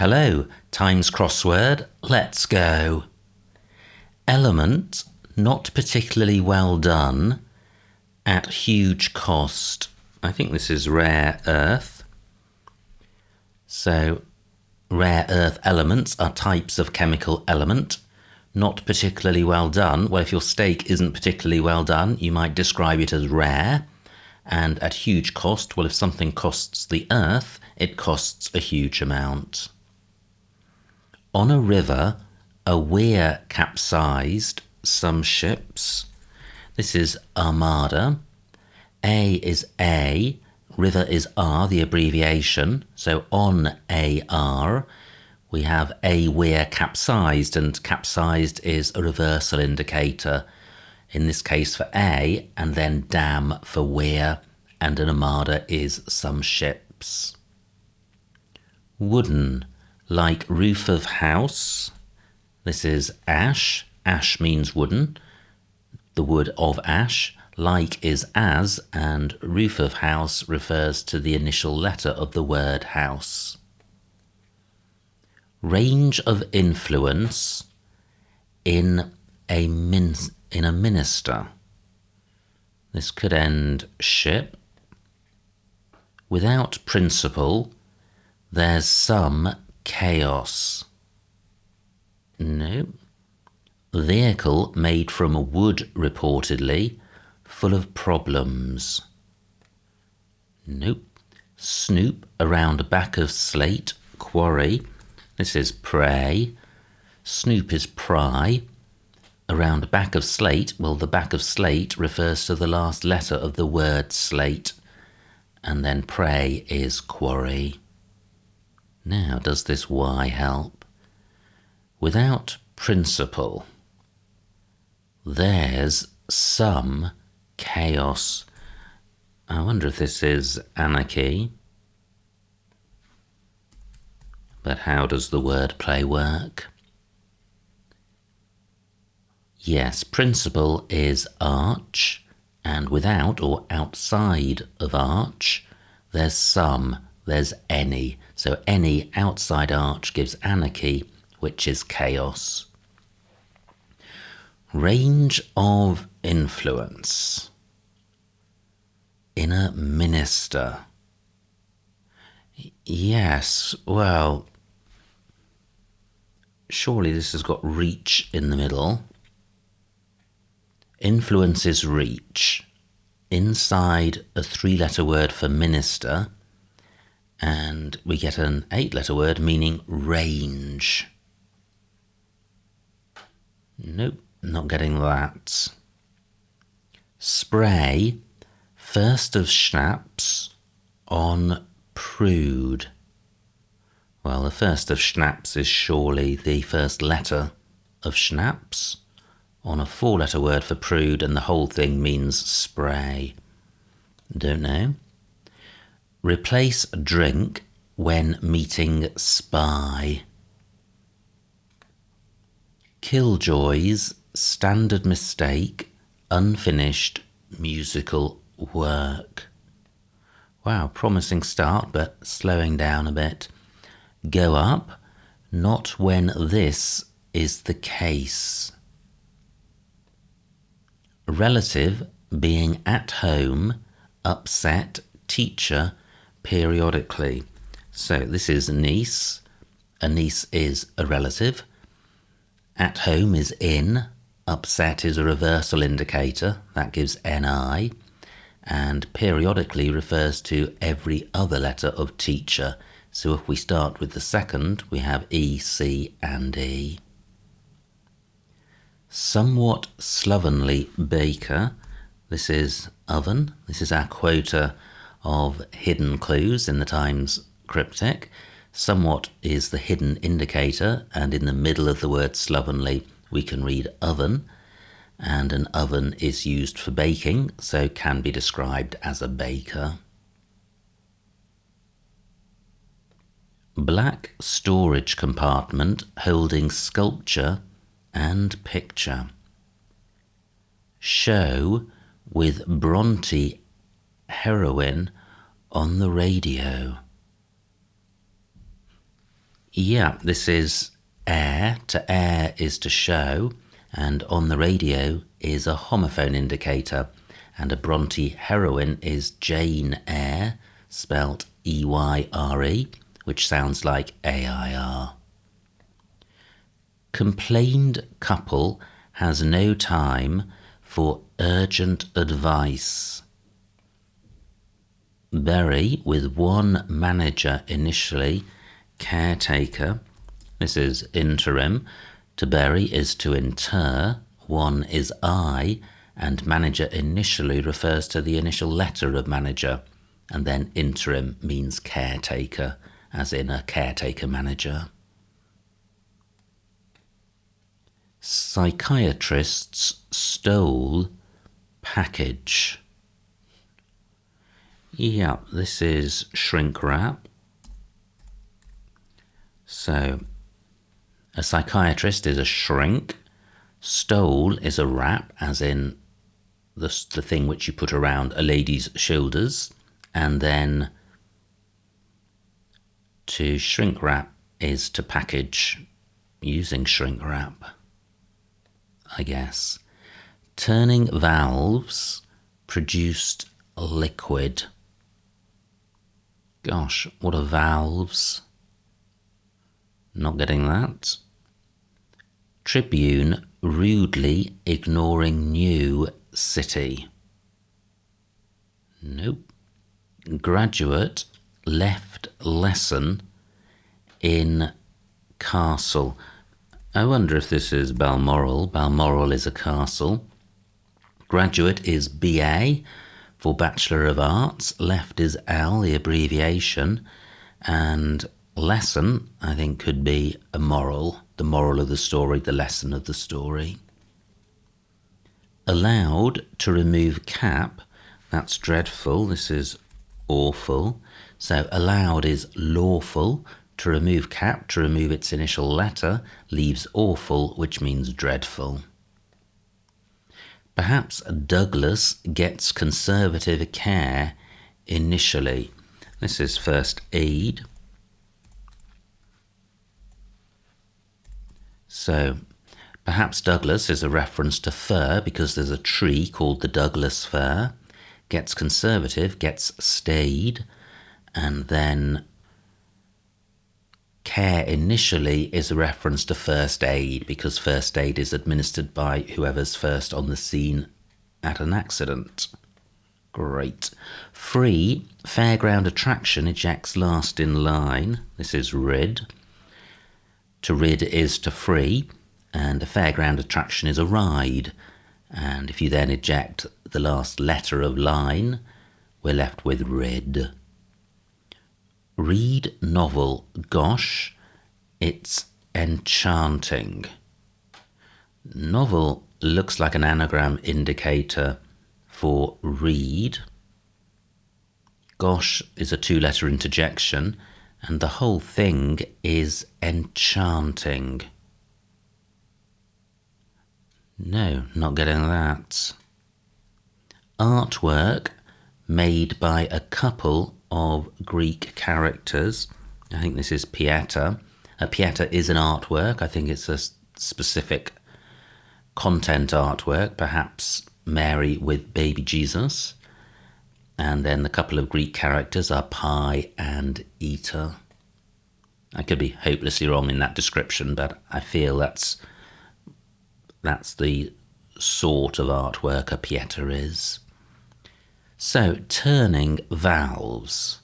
Hello, Times Crossword, let's go. Element, not particularly well done, at huge cost. I think this is rare earth. So, rare earth elements are types of chemical element. Not particularly well done. Well, if your steak isn't particularly well done, you might describe it as rare. And at huge cost, well, if something costs the earth, it costs a huge amount. On a river, a weir capsized some ships. This is armada. A is A, river is R, the abbreviation. So on AR, we have a weir capsized, and capsized is a reversal indicator. In this case for A, and then dam for weir, and an armada is some ships. Wooden, like roof of house. This is ash. Ash means wooden. The wood of ash. Like is as, and roof of house refers to the initial letter of the word house. Range of influence in a minister. This could end ship. Without principle, there's some chaos. No. Vehicle made from wood, reportedly, full of problems. Nope. Snoop around back of slate, quarry. This is pray. Snoop is pry. Around back of slate, well, the back of slate refers to the last letter of the word slate. And then pray is quarry. Now, does this Y help? Without principle, there's some chaos. I wonder if this is anarchy. But how does the wordplay work? Yes, principle is arch, and without or outside of arch, there's some, there's any. So any outside arch gives anarchy, which is chaos. Range of influence in a minister. Yes, well, surely this has got reach in the middle. Influence is reach. Inside a 3-letter word for minister, and we get an 8-letter word meaning range. Nope, not getting that. Spray, first of schnapps on prude. Well, the first of schnapps is surely the first letter of schnapps on a 4-letter word for prude, and the whole thing means spray. Don't know. Replace drink when meeting spy. Killjoy's standard mistake, unfinished musical work. Wow, promising start, but slowing down a bit. Go up, not when this is the case. Relative, being at home, upset, teacher, periodically. So this is niece. A niece is a relative. At home is in. Upset is a reversal indicator. That gives NI. And periodically refers to every other letter of teacher. So if we start with the second, we have E, C, and E. Somewhat slovenly baker. This is oven. This is our quota of hidden clues in the Times Cryptic. Somewhat is the hidden indicator, and in the middle of the word slovenly we can read oven, and an oven is used for baking, so can be described as a baker. Black storage compartment holding sculpture and picture. Show with Bronte heroine on the radio. Yeah, this is air. To air is to show, and on the radio is a homophone indicator, and a Bronte heroine is Jane Eyre, spelt E-Y-R-E, which sounds like A-I-R. Complained couple has no time for urgent advice. Bury with one manager initially, caretaker. This is interim. To bury is to inter, one is I, and manager initially refers to the initial letter of manager, and then interim means caretaker, as in a caretaker manager. Psychiatrists stole package. Yeah, this is shrink wrap. So, a psychiatrist is a shrink. Stole is a wrap, as in the thing which you put around a lady's shoulders. And then to shrink wrap is to package using shrink wrap, I guess. Turning valves produced liquid. Gosh, what are valves? Not getting that. Tribune rudely ignoring new city. Nope. Graduate left lesson in castle. I wonder if this is Balmoral. Balmoral is a castle. Graduate is BA for Bachelor of Arts. Left is L, the abbreviation. And lesson, I think, could be a moral. The moral of the story, the lesson of the story. Allowed to remove cap. That's dreadful. This is awful. So allowed is lawful. To remove cap, to remove its initial letter, leaves awful, which means dreadful. Perhaps Douglas gets conservative care initially. This is first aid. So, perhaps Douglas is a reference to fir because there's a tree called the Douglas fir. Gets conservative, gets stayed, and then care initially is a reference to first aid because first aid is administered by whoever's first on the scene at an accident. Great. Free, fairground attraction ejects last in line. This is rid. To rid is to free, and a fairground attraction is a ride. And if you then eject the last letter of line, we're left with rid. Read novel. Gosh, it's enchanting. Novel looks like an anagram indicator for read. Gosh is a two-letter interjection, and the whole thing is enchanting. No, not getting that. Artwork made by a couple of Greek characters. I think this is Pieta. Pieta is an artwork. I think it's a specific content artwork, perhaps Mary with baby Jesus. And then the couple of Greek characters are Pi and Eta. I could be hopelessly wrong in that description, but I feel that's the sort of artwork a Pieta is. So, turning valves.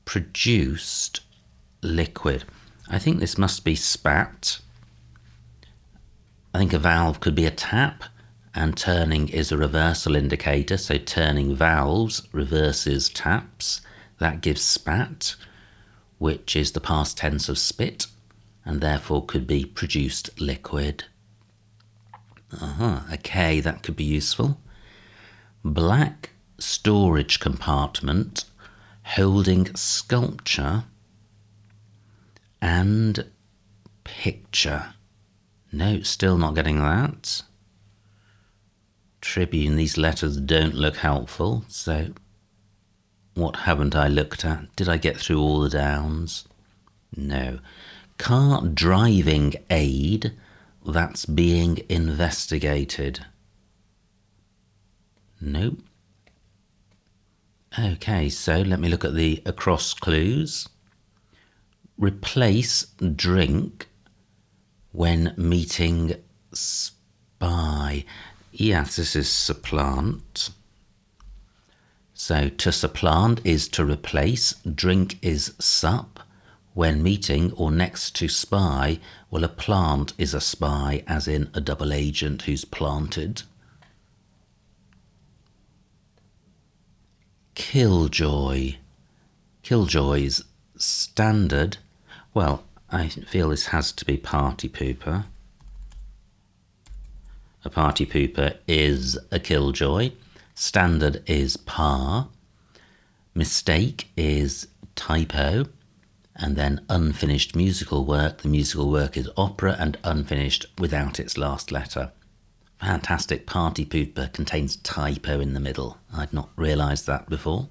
Produced liquid. I think this must be spat. I think a valve could be a tap, and turning is a reversal indicator, so turning valves reverses taps. That gives spat, which is the past tense of spit, and therefore could be produced liquid. Okay, that could be useful. Black storage compartment holding sculpture and picture. No, still not getting that. Tribune, these letters don't look helpful, so what haven't I looked at? Did I get through all the downs? No. Car driving aid that's being investigated. Nope. Okay, so let me look at the across clues. Replace drink when meeting spy. Yes, this is supplant. So to supplant is to replace, drink is sup. When meeting or next to spy, well, a plant is a spy, as in a double agent who's planted. Killjoy. Killjoy's standard. Well, I feel this has to be party pooper. A party pooper is a killjoy. Standard is par. Mistake is typo. And then unfinished musical work. The musical work is opera and unfinished without its last letter. Fantastic. Party pooper contains typo in the middle. I'd not realised that before.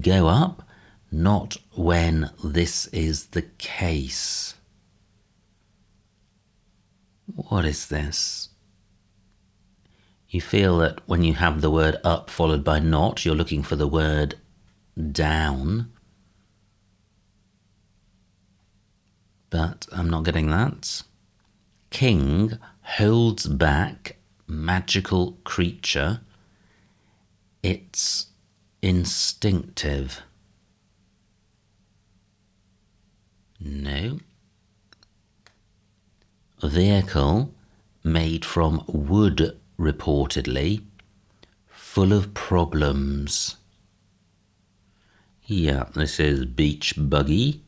Go up, not when this is the case. What is this? You feel that when you have the word up followed by not, you're looking for the word down. But I'm not getting that. King holds back magical creature. It's instinctive. No. Vehicle made from wood, reportedly, full of problems. Yeah, this is beach buggy.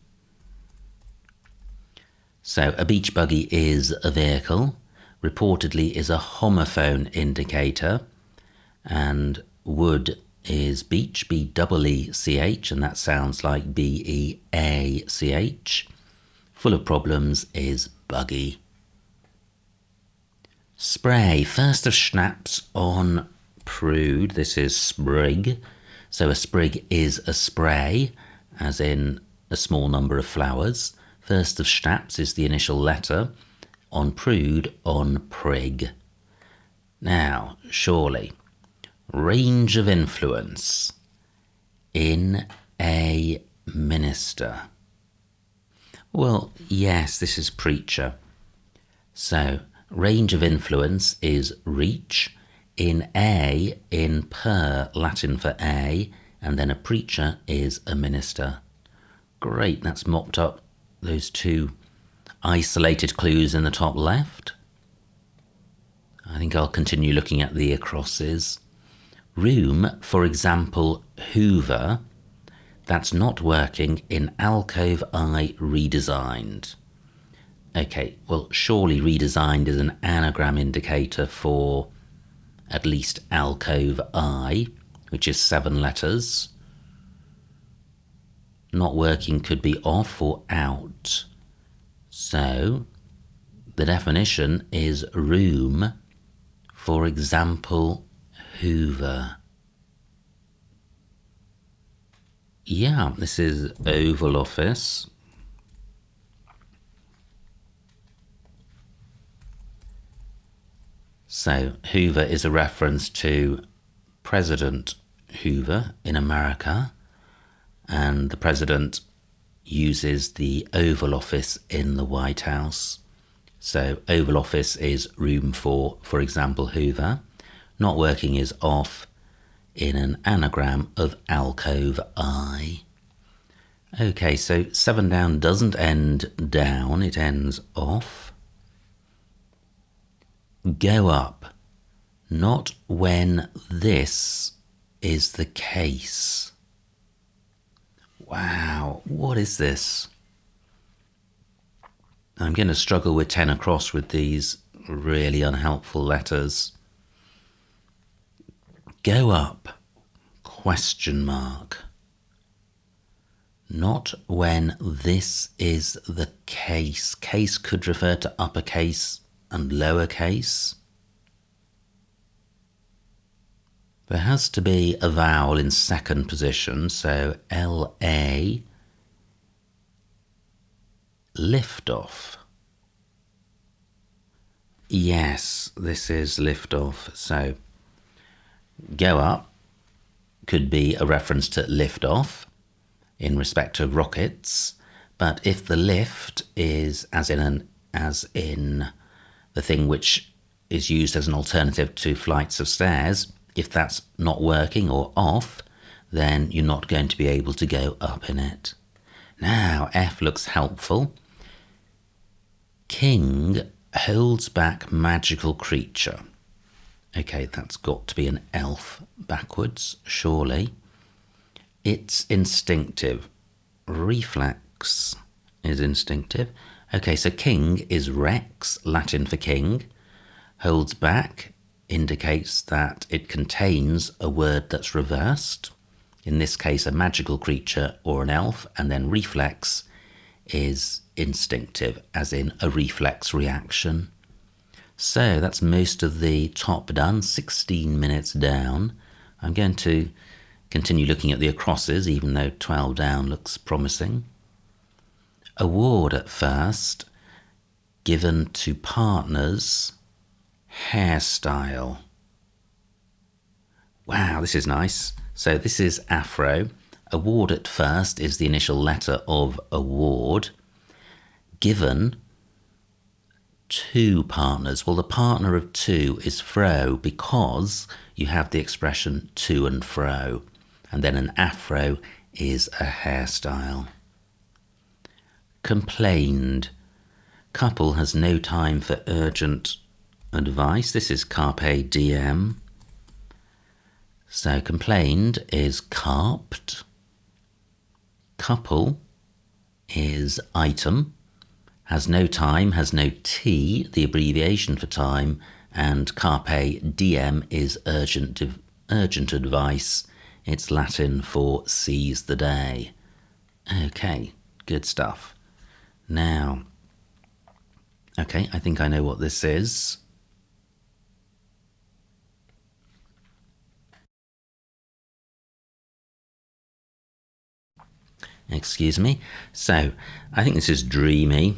So a beach buggy is a vehicle, reportedly is a homophone indicator, and wood is beach, B-E-E-C-H, and that sounds like B-E-A-C-H. Full of problems is buggy. Spray, first of schnapps on prude. This is sprig. So a sprig is a spray, as in a small number of flowers. First of schnapps is the initial letter. On prude, on prig. Now, surely, range of influence in a minister. Well, yes, this is preacher. So, range of influence is reach. In a, in per, Latin for a, and then a preacher is a minister. Great, that's mopped up those two isolated clues in the top left. I think I'll continue looking at the acrosses. Room, for example, Hoover, that's not working in alcove I redesigned. Okay, well, surely redesigned is an anagram indicator for at least alcove I, which is 7 letters. Not working could be off or out. So the definition is room, for example, Hoover. Yeah, this is Oval Office. So Hoover is a reference to President Hoover in America, and the president uses the Oval Office in the White House. So Oval Office is room for example, Hoover. Not working is off in an anagram of alcove I. Okay, so 7 down doesn't end down, it ends off. Go up, not when this is the case. Wow, what is this? I'm going to struggle with 10 across with these really unhelpful letters. Go up, question mark. Not when this is the case. Case could refer to uppercase and lowercase. There has to be a vowel in second position, so L-A liftoff. Yes, this is liftoff. So go up could be a reference to liftoff in respect of rockets, but if the lift is as in the thing which is used as an alternative to flights of stairs, if that's not working or off, then you're not going to be able to go up in it. Now, F looks helpful. King holds back magical creature. Okay, that's got to be an elf backwards, surely. It's instinctive. Reflex is instinctive. Okay, so king is rex, Latin for king. Holds back indicates that it contains a word that's reversed. In this case, a magical creature or an elf, and then reflex is instinctive, as in a reflex reaction. So that's most of the top done, 16 minutes down. I'm going to continue looking at the acrosses, even though 12 down looks promising. Award at first, given to partners, hairstyle. Wow, this is nice. So this is afro. Award at first is the initial letter of award. Given to partners. Well, the partner of two is fro because you have the expression to and fro. And then an afro is a hairstyle. Complained. Couple has no time for urgent advice. This is carpe diem. So complained is carped. Couple is item. Has no time, has no T, the abbreviation for time, and carpe diem is urgent advice. It's Latin for seize the day. Okay, good stuff. Now, okay, I think I know what this is. Excuse me. So, I think this is dreamy,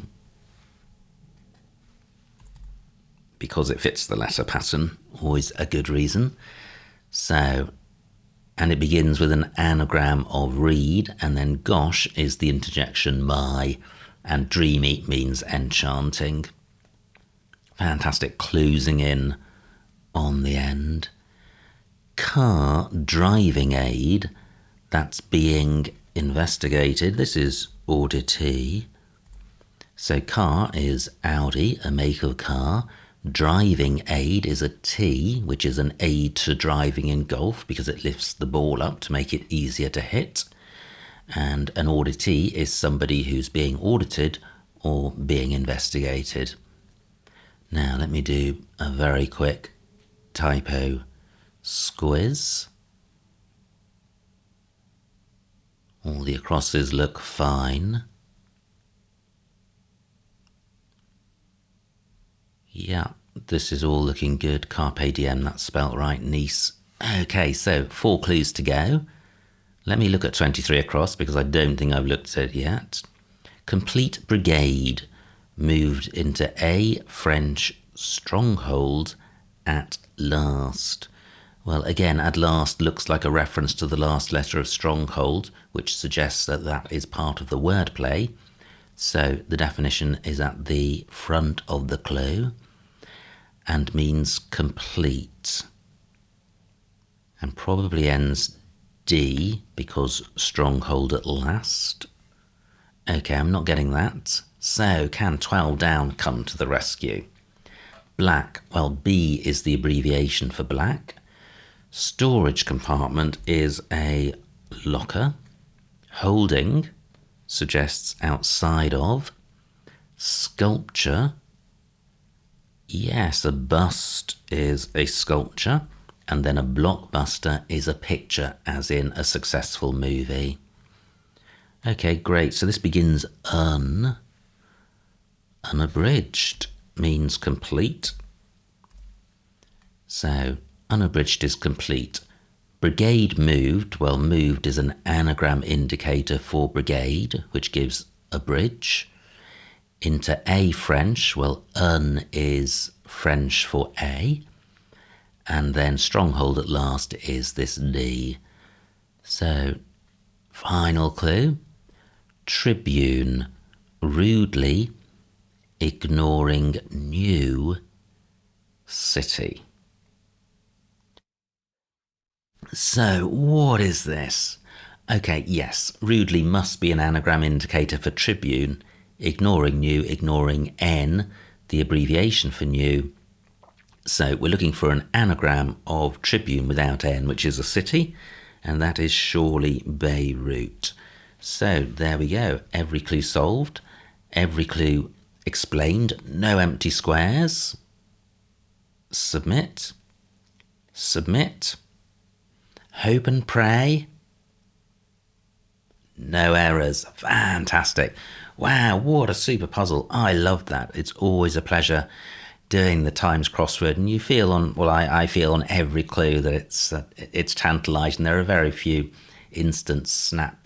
because it fits the letter pattern, always a good reason. So, and it begins with an anagram of read, and then gosh is the interjection my, and dreamy means enchanting. Fantastic closing in on the end. Car driving aid, that's being investigated. This is auditee. So car is Audi, a make of car. Driving aid is a T, which is an aid to driving in golf because it lifts the ball up to make it easier to hit. And an auditee is somebody who's being audited or being investigated. Now let me do a very quick typo squiz. All the acrosses look fine. Yeah, this is all looking good. Carpe diem, that's spelt right. Nice. Okay, so 4 clues to go. Let me look at 23 across because I don't think I've looked at it yet. Complete brigade moved into a French stronghold at last. Well, again, at last looks like a reference to the last letter of stronghold, which suggests that that is part of the wordplay. So the definition is at the front of the clue and means complete. And probably ends D because stronghold at last. Okay, I'm not getting that. So can 12 down come to the rescue? Black, well, B is the abbreviation for black. Storage compartment is a locker. Holding suggests outside of. Sculpture, yes, a bust is a sculpture, and then a blockbuster is a picture, as in a successful movie. Okay, great. So this begins unabridged means complete. So unabridged is complete. Brigade moved, well, moved is an anagram indicator for brigade, which gives a bridge. Into A French, well, un is French for A. And then stronghold at last is this D. So, final clue. Tribune, rudely ignoring new city. So, what is this? Okay, yes, rudely must be an anagram indicator for tribune, ignoring new, ignoring N, the abbreviation for new. So we're looking for an anagram of tribune without N, which is a city, and that is surely Beirut. So there we go, every clue solved, every clue explained, no empty squares. Submit, submit, hope and pray. No errors, fantastic. Wow, what a super puzzle. I loved that. It's always a pleasure doing the Times crossword, and you feel on, well, I feel on every clue that it's tantalising. There are very few instant snap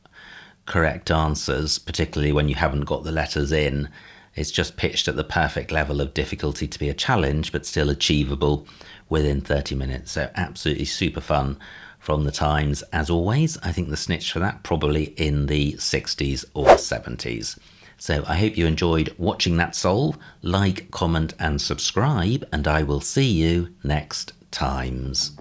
correct answers, particularly when you haven't got the letters in. It's just pitched at the perfect level of difficulty to be a challenge, but still achievable within 30 minutes. So absolutely super fun from the Times. As always, I think the snitch for that probably in the 60s or 70s. So I hope you enjoyed watching that solve. Like, comment and subscribe, and I will see you next Times.